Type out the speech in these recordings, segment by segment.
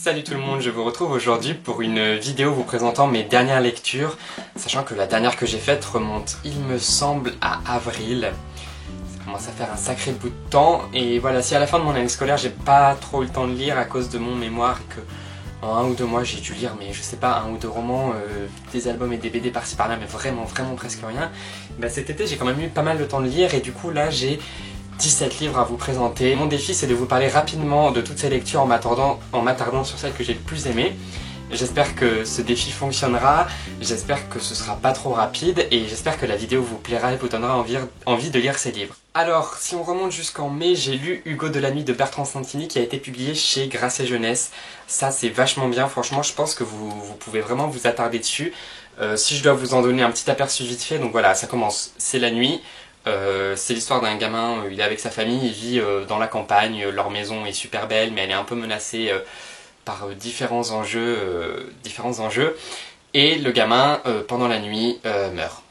Salut tout le monde, je vous retrouve aujourd'hui pour une vidéo vous présentant mes dernières lectures, sachant que la dernière que j'ai faite remonte, il me semble, à avril. Ça commence à faire un sacré bout de temps, et voilà, si à la fin de mon année scolaire j'ai pas trop eu le temps de lire à cause de mon mémoire, et que en 1 ou 2 mois j'ai dû lire, mais je sais pas, 1 ou 2 romans, des albums et des BD par-ci par-là, mais vraiment presque rien, bah cet été j'ai quand même eu pas mal de temps de lire, et du coup là j'ai 17 livres à vous présenter. Mon défi c'est de vous parler rapidement de toutes ces lectures en m'attardant sur celles que j'ai le plus aimées. J'espère que ce défi fonctionnera, j'espère que ce sera pas trop rapide et j'espère que la vidéo vous plaira et vous donnera envie de lire ces livres. Alors, si on remonte jusqu'en mai, j'ai lu Hugo de la nuit de Bertrand Santini qui a été publié chez Grasset Jeunesse. Ça c'est vachement bien, franchement je pense que vous pouvez vraiment vous attarder dessus. Si je dois vous en donner un petit aperçu vite fait, donc voilà, ça commence, c'est la nuit. C'est l'histoire d'un gamin, il est avec sa famille, il vit dans la campagne, leur maison est super belle mais elle est un peu menacée par différents enjeux, et le gamin pendant la nuit meurt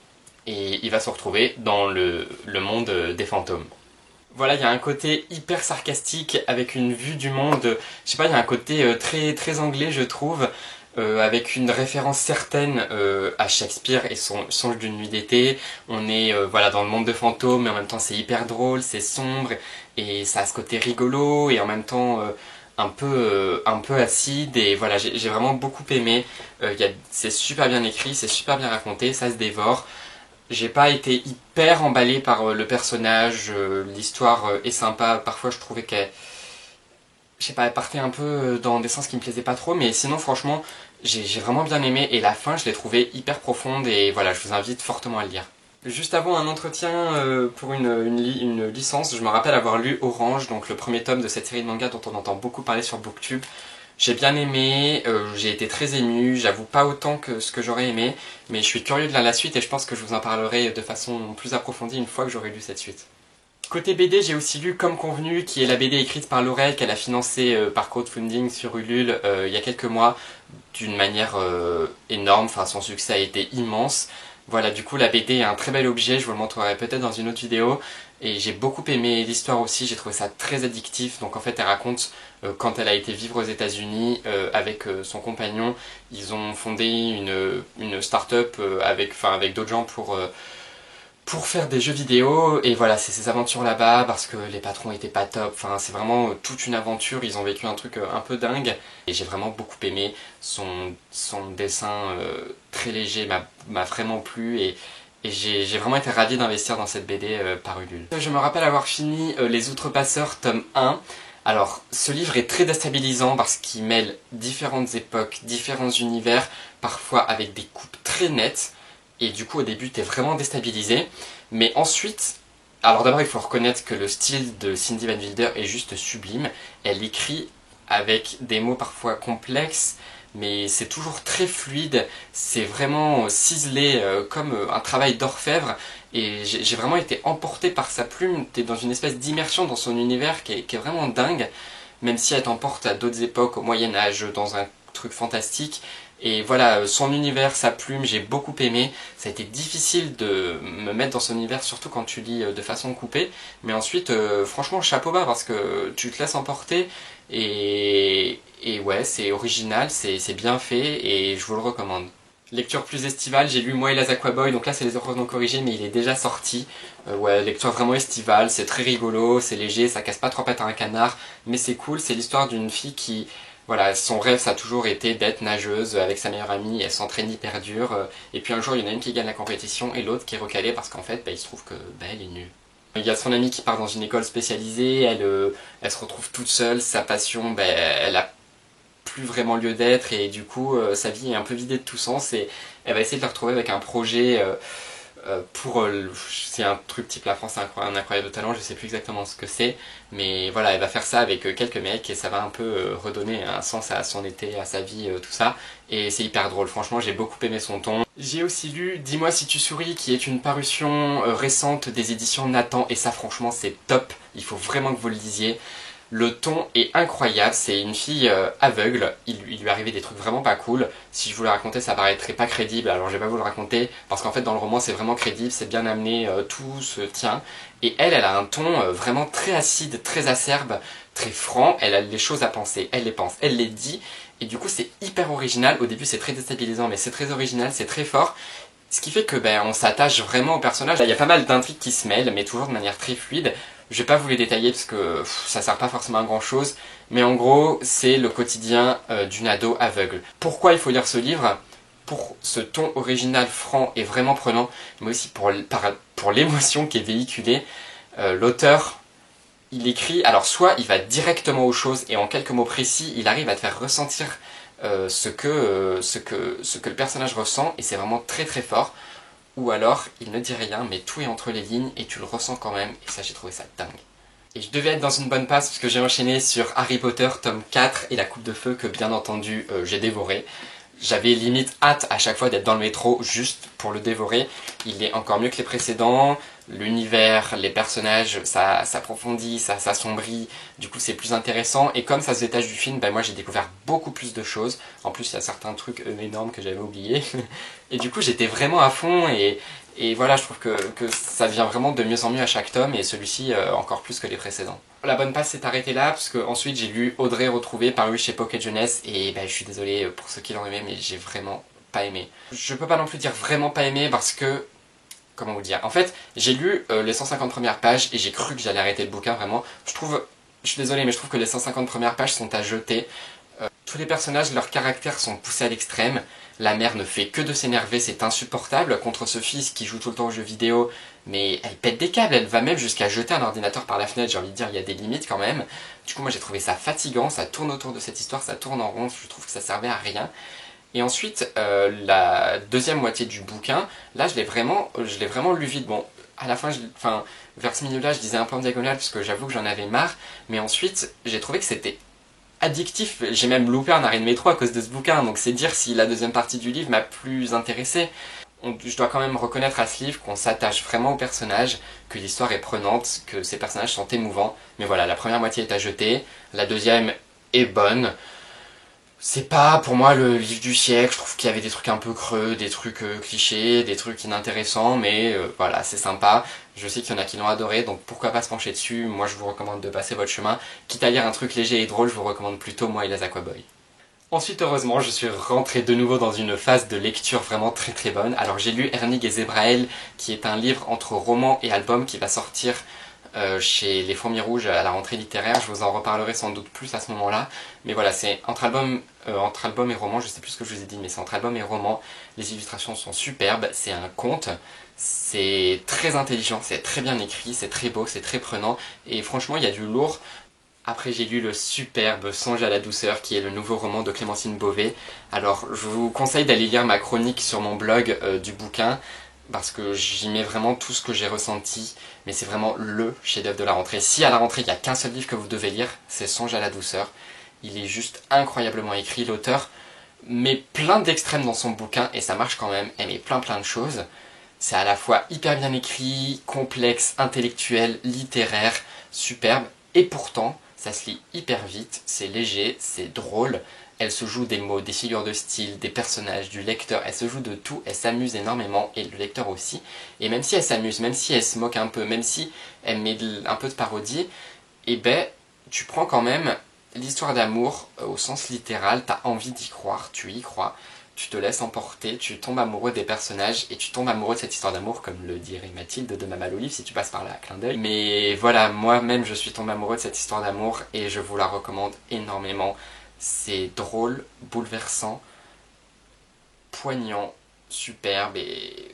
et il va se retrouver dans le monde des fantômes. Voilà, il y a un côté hyper sarcastique avec une vue du monde, je sais pas, il y a un côté très anglais je trouve. Avec une référence certaine à Shakespeare et son Songe d'une nuit d'été. On est voilà, dans le monde de fantômes, mais en même temps c'est hyper drôle, c'est sombre, et ça a ce côté rigolo, et en même temps un peu acide, et voilà, j'ai vraiment beaucoup aimé. C'est super bien écrit, c'est super bien raconté, ça se dévore. J'ai pas été hyper emballé par le personnage, l'histoire est sympa, parfois je trouvais qu'elle... Je sais pas, elle partait un peu dans des sens qui me plaisaient pas trop, mais sinon franchement j'ai vraiment bien aimé et la fin je l'ai trouvée hyper profonde et voilà, je vous invite fortement à le lire. Juste avant un entretien pour une licence, je me rappelle avoir lu Orange, donc le premier tome de cette série de mangas dont on entend beaucoup parler sur Booktube. J'ai bien aimé, j'ai été très ému, j'avoue pas autant que ce que j'aurais aimé, mais je suis curieux de lire la suite et je pense que je vous en parlerai de façon plus approfondie une fois que j'aurai lu cette suite. Côté BD, j'ai aussi lu Comme Convenu, qui est la BD écrite par Laurel, qu'elle a financée par crowdfunding sur Ulule il y a quelques mois, d'une manière énorme, enfin son succès a été immense. Voilà, du coup la BD est un très bel objet, je vous le montrerai peut-être dans une autre vidéo, et j'ai beaucoup aimé l'histoire aussi, j'ai trouvé ça très addictif. Donc en fait elle raconte quand elle a été vivre aux États-Unis avec son compagnon, ils ont fondé une start-up avec d'autres gens pour faire des jeux vidéo, et voilà, c'est ces aventures là-bas parce que les patrons étaient pas top, enfin c'est vraiment toute une aventure, ils ont vécu un truc un peu dingue, et j'ai vraiment beaucoup aimé, son dessin très léger m'a vraiment plu, et j'ai vraiment été ravi d'investir dans cette BD par Ulule. Je me rappelle avoir fini Les Outrepasseurs tome 1. Alors, ce livre est très déstabilisant parce qu'il mêle différentes époques, différents univers, parfois avec des coupes très nettes. Et du coup au début t'es vraiment déstabilisé, mais ensuite, alors d'abord il faut reconnaître que le style de Cindy Van Wilder est juste sublime, elle écrit avec des mots parfois complexes, mais c'est toujours très fluide, c'est vraiment ciselé comme un travail d'orfèvre, et j'ai vraiment été emporté par sa plume, t'es dans une espèce d'immersion dans son univers qui est vraiment dingue, même si elle t'emporte à d'autres époques, au Moyen-Âge, dans un truc fantastique. Et voilà, son univers, sa plume, j'ai beaucoup aimé. Ça a été difficile de me mettre dans son univers, surtout quand tu lis de façon coupée. Mais ensuite, franchement, chapeau bas, parce que tu te laisses emporter. Et ouais, c'est original, c'est bien fait, et je vous le recommande. Lecture plus estivale, j'ai lu Moi et les Aquaboys, donc là c'est les horreurs non corrigées, mais il est déjà sorti. Ouais, lecture vraiment estivale, c'est très rigolo, c'est léger, ça casse pas 3 pattes à un canard, mais c'est cool, c'est l'histoire d'une fille qui... Voilà, son rêve ça a toujours été d'être nageuse avec sa meilleure amie, elle s'entraîne hyper dur, et puis un jour il y en a une qui gagne la compétition et l'autre qui est recalée parce qu'en fait il se trouve que elle est nulle. Il y a son amie qui part dans une école spécialisée, elle se retrouve toute seule, sa passion elle a plus vraiment lieu d'être, et du coup sa vie est un peu vidée de tout sens, et elle va essayer de la retrouver avec un projet c'est un truc type La France a un incroyable talent, je sais plus exactement ce que c'est, mais voilà, elle va faire ça avec quelques mecs et ça va un peu redonner un sens à son été, à sa vie, tout ça, et c'est hyper drôle, franchement j'ai beaucoup aimé son ton. J'ai aussi lu Dis-moi si tu souris, qui est une parution récente des éditions Nathan, et ça franchement c'est top, il faut vraiment que vous le lisiez. Le ton est incroyable, c'est une fille aveugle, il lui arrivait des trucs vraiment pas cool. Si je vous le racontais ça paraîtrait pas crédible, alors je vais pas vous le raconter, parce qu'en fait dans le roman c'est vraiment crédible, c'est bien amené, tout se tient. Et elle a un ton vraiment très acide, très acerbe, très franc, elle a les choses à penser, elle les pense, elle les dit, et du coup c'est hyper original. Au début c'est très déstabilisant, mais c'est très original, c'est très fort. Ce qui fait que on s'attache vraiment au personnage. Il y a pas mal d'intrigues qui se mêlent, mais toujours de manière très fluide. Je vais pas vous les détailler parce que ça sert pas forcément à grand chose, mais en gros c'est le quotidien d'une ado aveugle. Pourquoi il faut lire ce livre? Pour ce ton original, franc et vraiment prenant, mais aussi pour l'émotion qui est véhiculée. L'auteur, il écrit, alors soit il va directement aux choses et en quelques mots précis, il arrive à te faire ressentir ce que le personnage ressent, et c'est vraiment très très fort. Ou alors il ne dit rien, mais tout est entre les lignes et tu le ressens quand même, et ça j'ai trouvé ça dingue. Et je devais être dans une bonne passe parce que j'ai enchaîné sur Harry Potter tome 4 et la Coupe de Feu que bien entendu j'ai dévoré. J'avais limite hâte à chaque fois d'être dans le métro juste pour le dévorer. Il est encore mieux que les précédents. L'univers, les personnages, ça s'approfondit, ça s'assombrit. Du coup, c'est plus intéressant. Et comme ça se détache du film, moi j'ai découvert beaucoup plus de choses. En plus, il y a certains trucs énormes que j'avais oubliés. Et du coup, j'étais vraiment à fond. Et voilà, je trouve que ça devient vraiment de mieux en mieux à chaque tome. Et celui-ci, encore plus que les précédents. La bonne passe s'est arrêtée là, parce que ensuite j'ai lu Audrey retrouvée, paru chez Pocket Jeunesse, et je suis désolé pour ceux qui l'ont aimé, mais j'ai vraiment pas aimé. Je peux pas non plus dire vraiment pas aimé, parce que, comment vous dire, en fait, j'ai lu les 150 premières pages, et j'ai cru que j'allais arrêter le bouquin, vraiment. Je suis désolé, mais je trouve que les 150 premières pages sont à jeter. Tous les personnages, leurs caractères sont poussés à l'extrême. La mère ne fait que de s'énerver, c'est insupportable, contre ce fils qui joue tout le temps aux jeux vidéo, mais elle pète des câbles, elle va même jusqu'à jeter un ordinateur par la fenêtre, j'ai envie de dire, il y a des limites quand même. Du coup, moi j'ai trouvé ça fatigant, ça tourne autour de cette histoire, ça tourne en rond, je trouve que ça servait à rien. Et ensuite, la deuxième moitié du bouquin, là je l'ai vraiment lu vite. Bon, à la fin, vers ce milieu-là, je disais un peu en diagonale, parce que j'avoue que j'en avais marre, mais ensuite, j'ai trouvé que c'était addictif. J'ai même loupé un arrêt de métro à cause de ce bouquin, donc c'est dire si la deuxième partie du livre m'a plus intéressé. Je dois quand même reconnaître à ce livre qu'on s'attache vraiment aux personnages, que l'histoire est prenante, que ces personnages sont émouvants. Mais voilà, la première moitié est à jeter, la deuxième est bonne. C'est pas pour moi le livre du siècle, je trouve qu'il y avait des trucs un peu creux, des trucs clichés, des trucs inintéressants, mais voilà, c'est sympa. Je sais qu'il y en a qui l'ont adoré, donc pourquoi pas se pencher dessus. Moi je vous recommande de passer votre chemin. Quitte à lire un truc léger et drôle, je vous recommande plutôt moi et les Aquaboys. Ensuite, heureusement, je suis rentré de nouveau dans une phase de lecture vraiment très très bonne. Alors j'ai lu Ernig et Zebraël, qui est un livre entre roman et album qui va sortir chez Les Fourmis Rouges à la rentrée littéraire. Je vous en reparlerai sans doute plus à ce moment-là. Mais voilà, c'est entre album et roman, je sais plus ce que je vous ai dit, mais c'est entre album et roman. Les illustrations sont superbes, c'est un conte. C'est très intelligent, c'est très bien écrit, c'est très beau, c'est très prenant. Et franchement, il y a du lourd. Après, j'ai lu le superbe Songe à la douceur, qui est le nouveau roman de Clémentine Beauvais. Alors, je vous conseille d'aller lire ma chronique sur mon blog du bouquin, parce que j'y mets vraiment tout ce que j'ai ressenti, mais c'est vraiment le chef-d'œuvre de la rentrée. Si à la rentrée, il n'y a qu'un seul livre que vous devez lire, c'est Songe à la douceur. Il est juste incroyablement écrit. L'auteur met plein d'extrêmes dans son bouquin, et ça marche quand même. Elle met plein de choses. C'est à la fois hyper bien écrit, complexe, intellectuel, littéraire, superbe, et pourtant, ça se lit hyper vite, c'est léger, c'est drôle. Elle se joue des mots, des figures de style, des personnages, du lecteur, elle se joue de tout, elle s'amuse énormément, et le lecteur aussi. Et même si elle s'amuse, même si elle se moque un peu, même si elle met un peu de parodie, tu prends quand même l'histoire d'amour au sens littéral, t'as envie d'y croire, tu y crois, tu te laisses emporter, tu tombes amoureux des personnages, et tu tombes amoureux de cette histoire d'amour, comme le dirait Mathilde de Maman Olive, si tu passes par là, clin d'œil. Mais voilà, moi-même je suis tombé amoureux de cette histoire d'amour, et je vous la recommande énormément. C'est drôle, bouleversant, poignant, superbe, et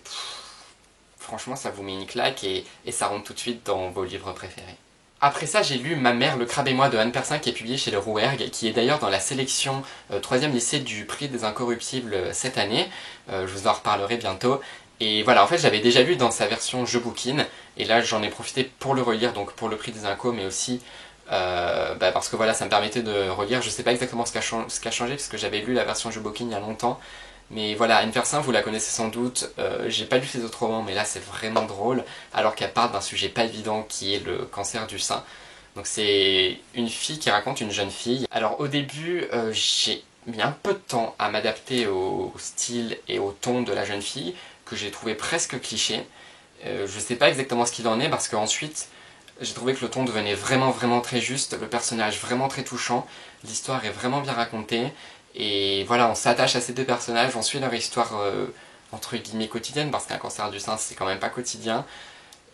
franchement ça vous met une claque, et ça rentre tout de suite dans vos livres préférés. Après ça, j'ai lu Ma mère, le crabe et moi de Anne Persin, qui est publié chez le Rouergue, qui est d'ailleurs dans la sélection 3e lycée du prix des Incorruptibles cette année. Je vous en reparlerai bientôt. Et voilà, en fait, j'avais déjà lu dans sa version Je bouquine, et là j'en ai profité pour le relire, donc pour le prix des Incos, mais aussi parce que voilà, ça me permettait de relire. Je sais pas exactement ce qui a changé, parce que j'avais lu la version Je bouquine il y a longtemps. Mais voilà, Anne Persin, vous la connaissez sans doute, j'ai pas lu ses autres romans, mais là c'est vraiment drôle, alors qu'elle parle d'un sujet pas évident qui est le cancer du sein. Donc c'est une fille qui raconte une jeune fille. Alors au début, j'ai mis un peu de temps à m'adapter au style et au ton de la jeune fille, que j'ai trouvé presque cliché. Je sais pas exactement ce qu'il en est, parce qu'ensuite, J'ai trouvé que le ton devenait vraiment très juste, le personnage vraiment très touchant, l'histoire est vraiment bien racontée, et voilà, on s'attache à ces deux personnages, on suit leur histoire entre guillemets quotidienne, parce qu'un cancer du sein c'est quand même pas quotidien,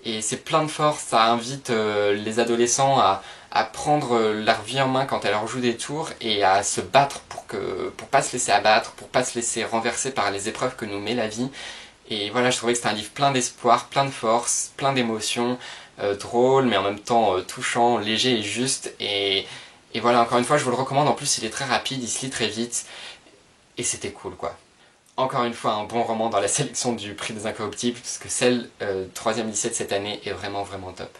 et c'est plein de force, ça invite les adolescents à prendre leur vie en main quand elle leur joue des tours, et à se battre pour pas se laisser abattre, pour pas se laisser renverser par les épreuves que nous met la vie. Et voilà, je trouvais que c'était un livre plein d'espoir, plein de force, plein d'émotions, drôle, mais en même temps touchant, léger et juste. Et voilà, encore une fois, je vous le recommande. En plus, il est très rapide, il se lit très vite. Et c'était cool, quoi. Encore une fois, un bon roman dans la sélection du prix des Incorruptibles, parce que celle 3e lycée de cette année est vraiment top.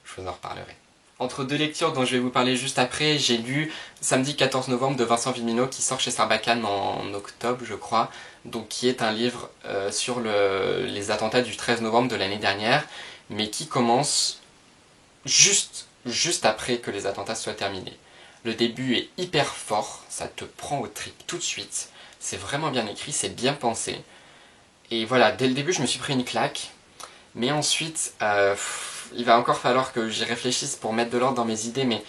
Je vous en reparlerai. Entre deux lectures dont je vais vous parler juste après, j'ai lu Samedi 14 novembre de Vincent Vimino qui sort chez Sarbacane en octobre, je crois, donc qui est un livre sur les attentats du 13 novembre de l'année dernière, mais qui commence juste après que les attentats soient terminés. Le début est hyper fort, ça te prend au trip tout de suite, c'est vraiment bien écrit, c'est bien pensé. Et voilà, dès le début je me suis pris une claque, mais ensuite il va encore falloir que j'y réfléchisse pour mettre de l'ordre dans mes idées, mais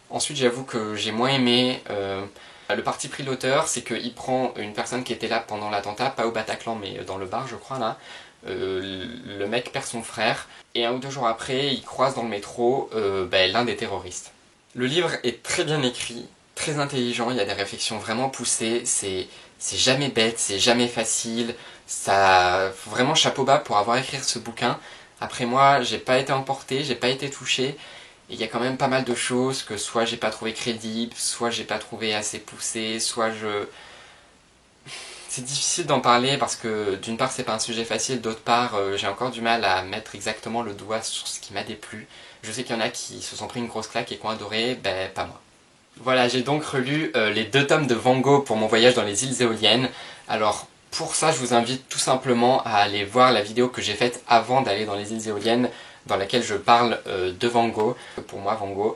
ensuite j'avoue que j'ai moins aimé. Le parti pris de l'auteur, c'est qu'il prend une personne qui était là pendant l'attentat, pas au Bataclan mais dans le bar je crois là. Le mec perd son frère, et 1 ou 2 jours après, il croise dans le métro l'un des terroristes. Le livre est très bien écrit, très intelligent, il y a des réflexions vraiment poussées, c'est jamais bête, c'est jamais facile, ça vraiment chapeau bas pour avoir écrit ce bouquin. Après moi, j'ai pas été emporté, j'ai pas été touché, et il y a quand même pas mal de choses que soit j'ai pas trouvé crédibles, soit j'ai pas trouvé assez poussées, soit je... C'est difficile d'en parler parce que d'une part c'est pas un sujet facile, d'autre part j'ai encore du mal à mettre exactement le doigt sur ce qui m'a déplu. Je sais qu'il y en a qui se sont pris une grosse claque et qui ont adoré, ben pas moi. Voilà, j'ai donc relu les 2 tomes de Van Gogh pour mon voyage dans les îles éoliennes. Alors pour ça je vous invite tout simplement à aller voir la vidéo que j'ai faite avant d'aller dans les îles éoliennes, dans laquelle je parle de Van Gogh. Pour moi Van Gogh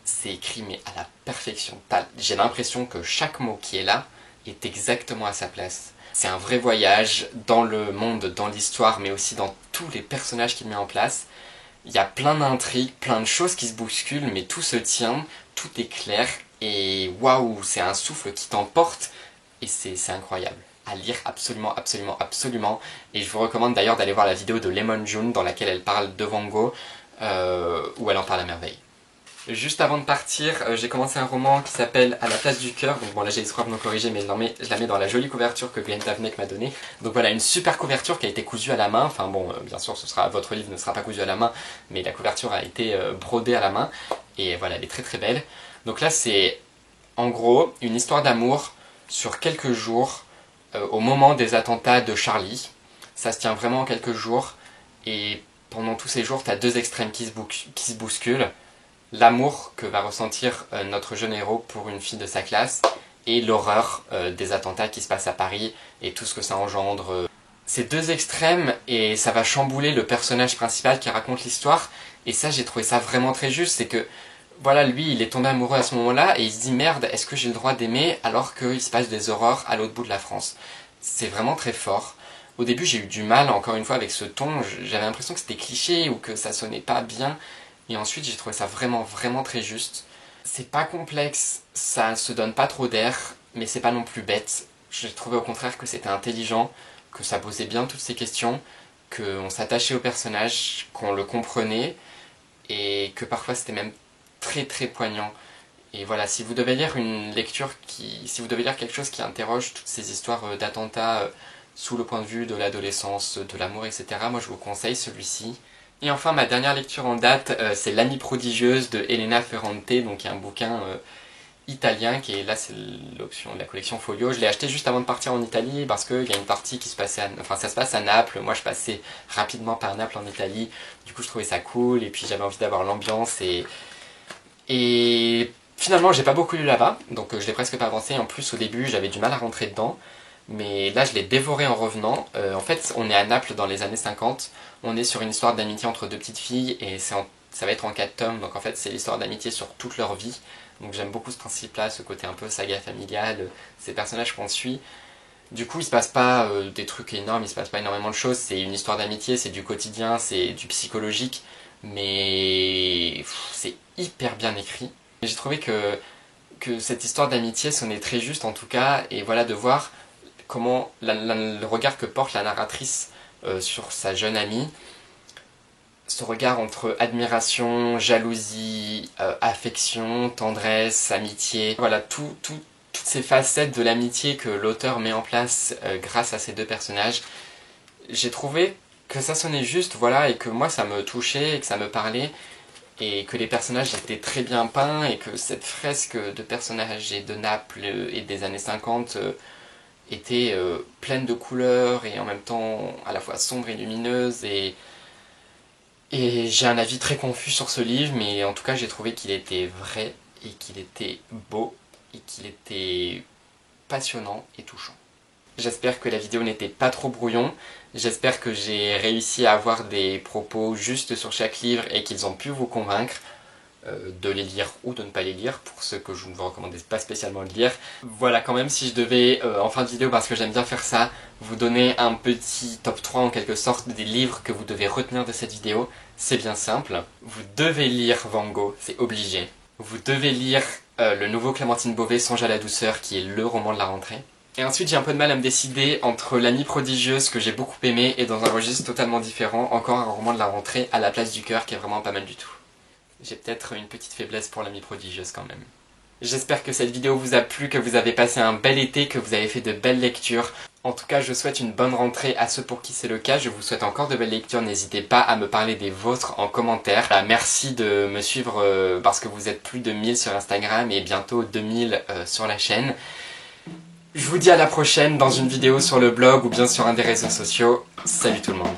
c'est écrit mais à la perfection. J'ai l'impression que chaque mot qui est là est exactement à sa place. C'est un vrai voyage dans le monde, dans l'histoire, mais aussi dans tous les personnages qu'il met en place. Il y a plein d'intrigues, plein de choses qui se bousculent, mais tout se tient, tout est clair, et waouh, c'est un souffle qui t'emporte, et c'est incroyable. À lire absolument, et je vous recommande d'ailleurs d'aller voir la vidéo de Lemon June dans laquelle elle parle de Van Gogh, où elle en parle à merveille. Juste avant de partir, j'ai commencé un roman qui s'appelle À la place du cœur. Donc bon là j'ai l'espoir de me corriger, mais je la mets dans la jolie couverture que Glenn Tavnek m'a donnée. Donc voilà, une super couverture qui a été cousue à la main. Enfin bon, bien sûr votre livre ne sera pas cousu à la main, mais la couverture a été brodée à la main. Et voilà, elle est très belle. Donc là c'est en gros une histoire d'amour sur quelques jours, au moment des attentats de Charlie. Ça se tient vraiment en quelques jours, et pendant tous ces jours t'as 2 extrêmes qui se bousculent. L'amour que va ressentir notre jeune héros pour une fille de sa classe, et l'horreur des attentats qui se passent à Paris et tout ce que ça engendre. Ces 2 extrêmes, et ça va chambouler le personnage principal qui raconte l'histoire, et ça j'ai trouvé ça vraiment très juste. C'est que voilà, lui il est tombé amoureux à ce moment-là et il se dit merde, est-ce que j'ai le droit d'aimer alors qu'il se passe des horreurs à l'autre bout de la France. C'est vraiment très fort. Au début j'ai eu du mal encore une fois avec ce ton, j'avais l'impression que c'était cliché ou que ça sonnait pas bien. Et ensuite j'ai trouvé ça vraiment très juste. C'est pas complexe, ça se donne pas trop d'air, mais c'est pas non plus bête. J'ai trouvé au contraire que c'était intelligent, que ça posait bien toutes ces questions, qu'on s'attachait au personnage, qu'on le comprenait, et que parfois c'était même très poignant. Et voilà, si vous devez lire si vous devez lire quelque chose qui interroge toutes ces histoires d'attentats sous le point de vue de l'adolescence, de l'amour, etc., moi je vous conseille celui-ci. Et enfin, ma dernière lecture en date, c'est L'Amie prodigieuse de Elena Ferrante, donc un bouquin italien qui est là, c'est l'option de la collection Folio. Je l'ai acheté juste avant de partir en Italie parce qu'il y a une partie qui se passait, enfin ça se passe à Naples. Moi, je passais rapidement par Naples en Italie. Du coup, je trouvais ça cool et puis j'avais envie d'avoir l'ambiance et finalement, j'ai pas beaucoup lu là-bas, donc je l'ai presque pas avancé. En plus, au début, j'avais du mal à rentrer dedans. Mais là, je l'ai dévoré en revenant. En fait, on est à Naples dans les années 50. On est sur une histoire d'amitié entre 2 petites filles et ça va être en 4 tomes. Donc en fait, c'est l'histoire d'amitié sur toute leur vie. Donc j'aime beaucoup ce principe-là, ce côté un peu saga familiale, ces personnages qu'on suit. Du coup, il se passe pas des trucs énormes, il se passe pas énormément de choses. C'est une histoire d'amitié, c'est du quotidien, c'est du psychologique. mais c'est hyper bien écrit. J'ai trouvé que cette histoire d'amitié sonnait très juste en tout cas, et voilà, de voir comment le regard que porte la narratrice sur sa jeune amie, ce regard entre admiration, jalousie, affection, tendresse, amitié, voilà, toutes ces facettes de l'amitié que l'auteur met en place grâce à ces deux personnages. J'ai trouvé que ça sonnait juste, voilà, et que moi ça me touchait, et que ça me parlait, et que les personnages étaient très bien peints, et que cette fresque de personnages et de Naples et des années 50 était pleine de couleurs, et en même temps à la fois sombre et lumineuse, et j'ai un avis très confus sur ce livre, mais en tout cas j'ai trouvé qu'il était vrai, et qu'il était beau, et qu'il était passionnant et touchant. J'espère que la vidéo n'était pas trop brouillon, j'espère que j'ai réussi à avoir des propos justes sur chaque livre et qu'ils ont pu vous convaincre de les lire ou de ne pas les lire, pour ceux que je ne vous recommande pas spécialement de lire. Voilà, quand même, si je devais, en fin de vidéo, parce que j'aime bien faire ça, vous donner un petit top 3 en quelque sorte des livres que vous devez retenir de cette vidéo, c'est bien simple. Vous devez lire Van Gogh, c'est obligé. Vous devez lire le nouveau Clémentine Beauvais, Songe à la douceur, qui est le roman de la rentrée. Et ensuite j'ai un peu de mal à me décider entre L'amie prodigieuse que j'ai beaucoup aimé et dans un registre totalement différent, encore un roman de la rentrée, À la place du cœur, qui est vraiment pas mal du tout. J'ai peut-être une petite faiblesse pour L'amie prodigieuse quand même. J'espère que cette vidéo vous a plu, que vous avez passé un bel été, que vous avez fait de belles lectures. En tout cas, je souhaite une bonne rentrée à ceux pour qui c'est le cas. Je vous souhaite encore de belles lectures. N'hésitez pas à me parler des vôtres en commentaire. Merci de me suivre parce que vous êtes plus de 1000 sur Instagram et bientôt 2000 sur la chaîne. Je vous dis à la prochaine dans une vidéo sur le blog ou bien sur un des réseaux sociaux. Salut tout le monde.